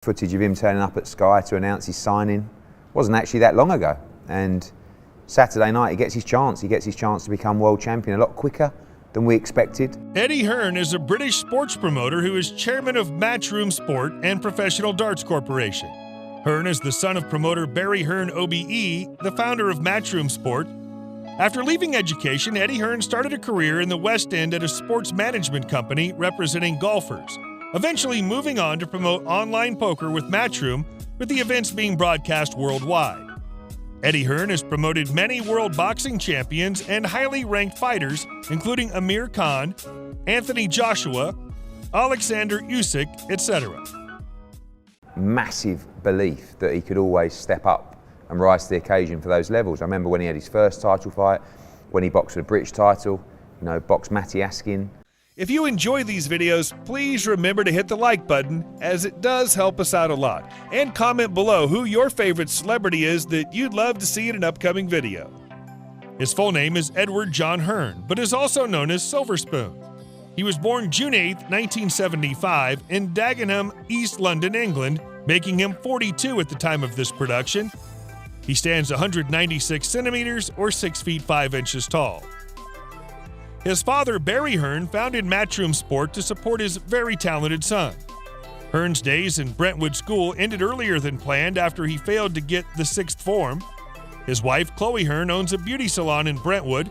Footage of him turning up at Sky to announce his signing wasn't actually that long ago, and Saturday night he gets his chance. He gets his chance to become world champion a lot quicker than we expected. Eddie Hearn is a British sports promoter who is chairman of Matchroom Sport and Professional Darts Corporation. Hearn is the son of promoter Barry Hearn OBE, the founder of Matchroom Sport. After leaving education, Eddie Hearn started a career in the West End at a sports management company representing golfers, eventually moving on to promote online poker with Matchroom, with the events being broadcast worldwide. Eddie Hearn has promoted many world boxing champions and highly ranked fighters, including Amir Khan, Anthony Joshua, Alexander Usyk, etc. Massive belief that he could always step up and rise to the occasion for those levels. I remember when he had his first title fight, when he boxed for the British title, boxed Matty Askin. If you enjoy these videos, please remember to hit the like button, as it does help us out a lot. And comment below who your favorite celebrity is that you'd love to see in an upcoming video. His full name is Edward John Hearn, but is also known as Silver Spoon. He was born June 8, 1975 in Dagenham, East London, England, making him 42 at the time of this production. He stands 196 centimeters or 6 feet 5 inches tall. His father, Barry Hearn, founded Matchroom Sport to support his very talented son. Hearn's days in Brentwood School ended earlier than planned after he failed to get the 6th form. His wife, Chloe Hearn, owns a beauty salon in Brentwood.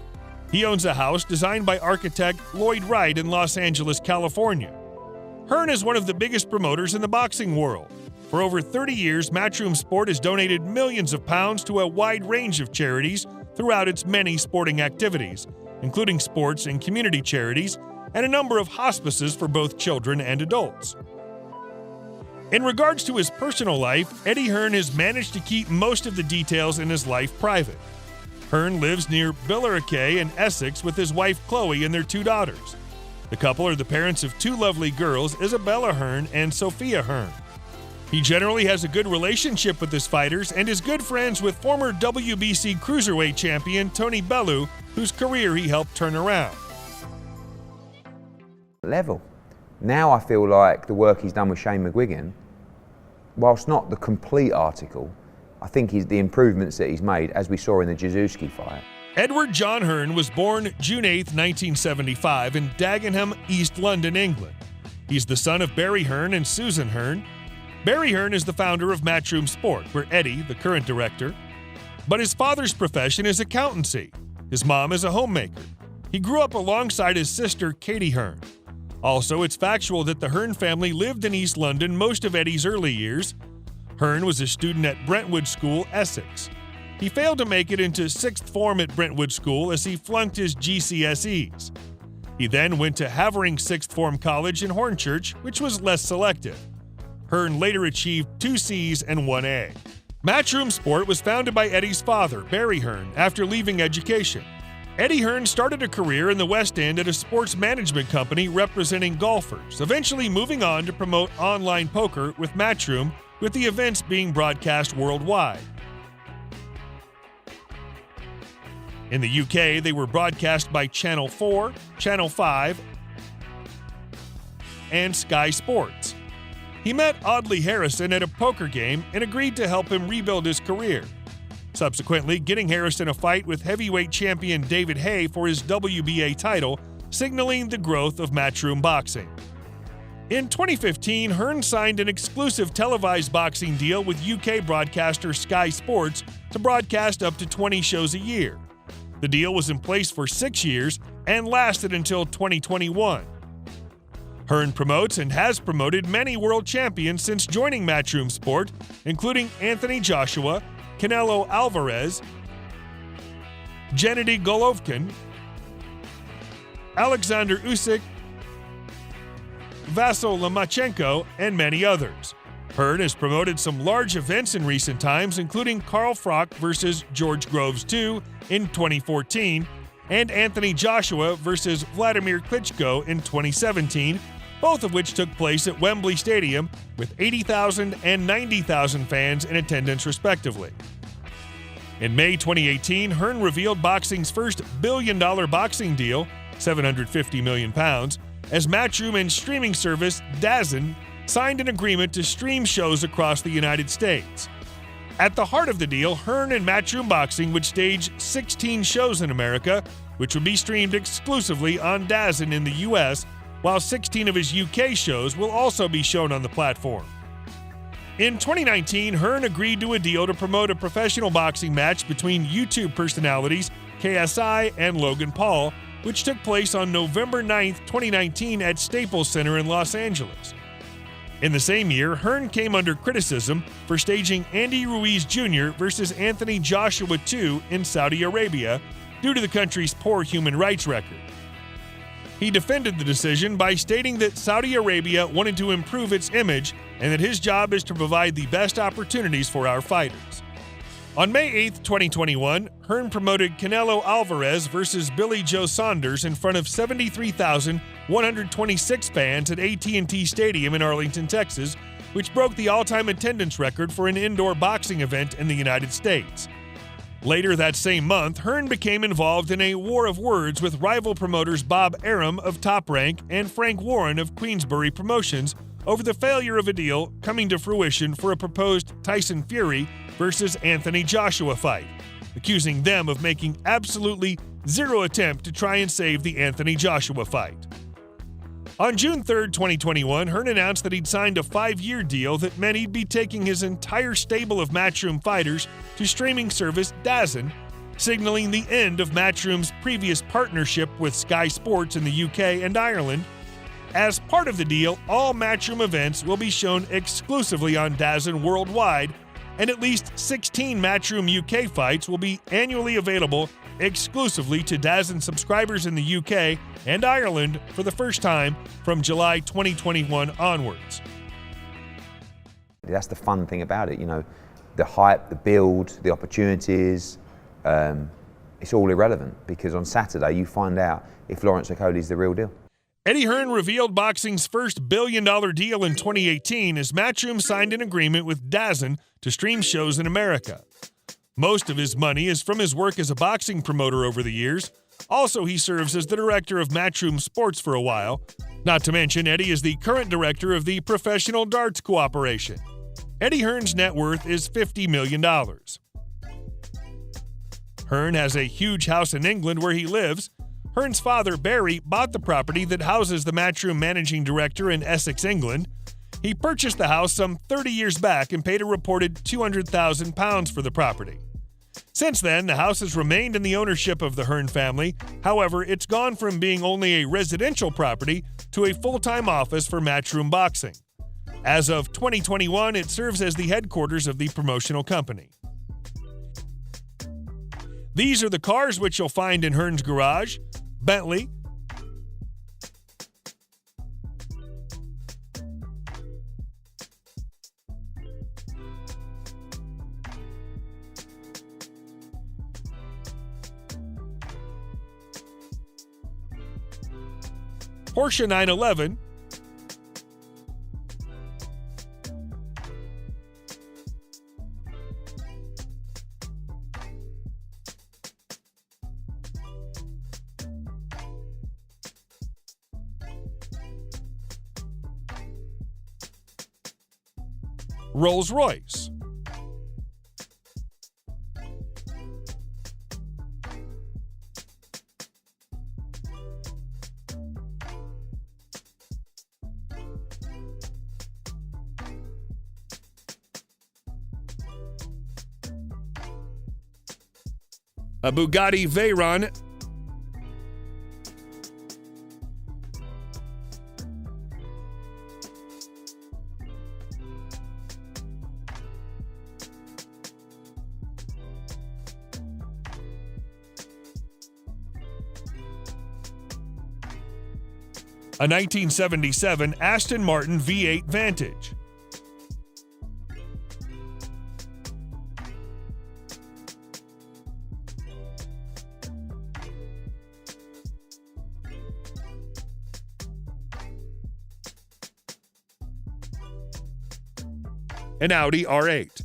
He owns a house designed by architect Lloyd Wright in Los Angeles, California. Hearn is one of the biggest promoters in the boxing world. For over 30 years, Matchroom Sport has donated millions of pounds to a wide range of charities throughout its many sporting activities, including sports and community charities, and a number of hospices for both children and adults. In regards to his personal life, Eddie Hearn has managed to keep most of the details in his life private. Hearn lives near Billericay in Essex with his wife Chloe and their 2 daughters. The couple are the parents of 2 lovely girls, Isabella Hearn and Sophia Hearn. He generally has a good relationship with his fighters and is good friends with former WBC Cruiserweight champion Tony Bellew, whose career he helped turn around. Level. Now I feel like the work he's done with Shane McGuigan, whilst not the complete article, I think the improvements that he's made, as we saw in the Jazuski fight. Edward John Hearn was born June 8, 1975 in Dagenham, East London, England. He's the son of Barry Hearn and Susan Hearn. Barry Hearn is the founder of Matchroom Sport, where Eddie, the current director. But his father's profession is accountancy. His mom is a homemaker. He grew up alongside his sister, Katie Hearn. Also, it's factual that the Hearn family lived in East London most of Eddie's early years. Hearn was a student at Brentwood School, Essex. He failed to make it into 6th form at Brentwood School as he flunked his GCSEs. He then went to Havering 6th Form College in Hornchurch, which was less selective. Hearn later achieved 2 C's and 1 A. Matchroom Sport was founded by Eddie's father, Barry Hearn, after leaving education. Eddie Hearn started a career in the West End at a sports management company representing golfers, eventually moving on to promote online poker with Matchroom, with the events being broadcast worldwide. In the UK, they were broadcast by Channel 4, Channel 5, and Sky Sports. He met Audley Harrison at a poker game and agreed to help him rebuild his career, subsequently getting Harrison a fight with heavyweight champion David Haye for his WBA title, signaling the growth of Matchroom boxing. In 2015, Hearn signed an exclusive televised boxing deal with UK broadcaster Sky Sports to broadcast up to 20 shows a year. The deal was in place for 6 years and lasted until 2021. Hearn promotes and has promoted many world champions since joining Matchroom Sport, including Anthony Joshua, Canelo Alvarez, Gennady Golovkin, Alexander Usyk, Vasyl Lomachenko, and many others. Hearn has promoted some large events in recent times, including Carl Froch versus George Groves II in 2014 and Anthony Joshua versus Vladimir Klitschko in 2017, both of which took place at Wembley Stadium with 80,000 and 90,000 fans in attendance respectively. In May 2018, Hearn revealed boxing's first billion-dollar boxing deal, £750 million, as Matchroom and streaming service DAZN signed an agreement to stream shows across the United States. At the heart of the deal, Hearn and Matchroom Boxing would stage 16 shows in America, which would be streamed exclusively on DAZN in the U.S., while 16 of his UK shows will also be shown on the platform. In 2019, Hearn agreed to a deal to promote a professional boxing match between YouTube personalities KSI and Logan Paul, which took place on November 9, 2019 at Staples Center in Los Angeles. In the same year, Hearn came under criticism for staging Andy Ruiz Jr. versus Anthony Joshua II in Saudi Arabia due to the country's poor human rights record. He defended the decision by stating that Saudi Arabia wanted to improve its image and that his job is to provide the best opportunities for our fighters. On May 8, 2021, Hearn promoted Canelo Alvarez versus Billy Joe Saunders in front of 73,126 fans at AT&T Stadium in Arlington, Texas, which broke the all-time attendance record for an indoor boxing event in the United States. Later that same month, Hearn became involved in a war of words with rival promoters Bob Arum of Top Rank and Frank Warren of Queensbury Promotions over the failure of a deal coming to fruition for a proposed Tyson Fury versus Anthony Joshua fight, accusing them of making absolutely zero attempt to try and save the Anthony Joshua fight. On June 3, 2021, Hearn announced that he'd signed a 5-year deal that meant he'd be taking his entire stable of Matchroom fighters to streaming service DAZN, signaling the end of Matchroom's previous partnership with Sky Sports in the UK and Ireland. As part of the deal, all Matchroom events will be shown exclusively on DAZN worldwide, and at least 16 Matchroom UK fights will be annually available exclusively to DAZN subscribers in the UK and Ireland for the first time from July 2021 onwards. That's the fun thing about it, you know, the hype, the build, the opportunities, it's all irrelevant because on Saturday you find out if Lawrence Okolie is the real deal. Eddie Hearn revealed boxing's first billion-dollar deal in 2018 as Matchroom signed an agreement with DAZN to stream shows in America. Most of his money is from his work as a boxing promoter over the years. Also, he serves as the director of Matchroom Sports for a while. Not to mention, Eddie is the current director of the Professional Darts Cooperation. Eddie Hearn's net worth is $50 million. Hearn has a huge house in England where he lives. Hearn's father, Barry, bought the property that houses the Matchroom managing director in Essex, England. He purchased the house some 30 years back and paid a reported £200,000 for the property. Since then, the house has remained in the ownership of the Hearn family. However, it's gone from being only a residential property to a full-time office for Matchroom Boxing. As of 2021, it serves as the headquarters of the promotional company. These are the cars which you'll find in Hearn's garage: Bentley, Porsche 911, Rolls-Royce, a Bugatti Veyron, a 1977 Aston Martin V8 Vantage, an Audi R8,